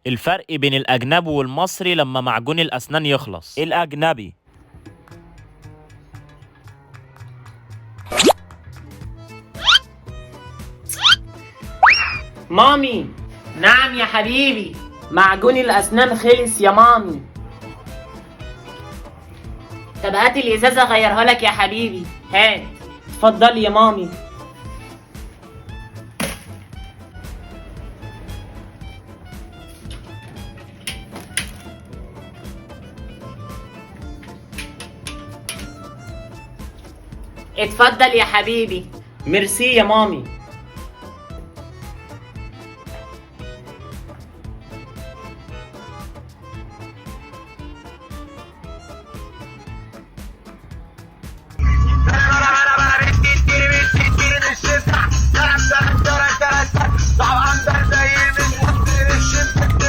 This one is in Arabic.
الفرق بين الأجنبي والمصري لما معجون الأسنان يخلص. الأجنبي: مامي. نعم يا حبيبي، معجون الأسنان خلص يا مامي. طب هات الإزازة أغيرها لك يا حبيبي، هات. اتفضل يا مامي. اتفضل يا حبيبي. ميرسي يا مامي.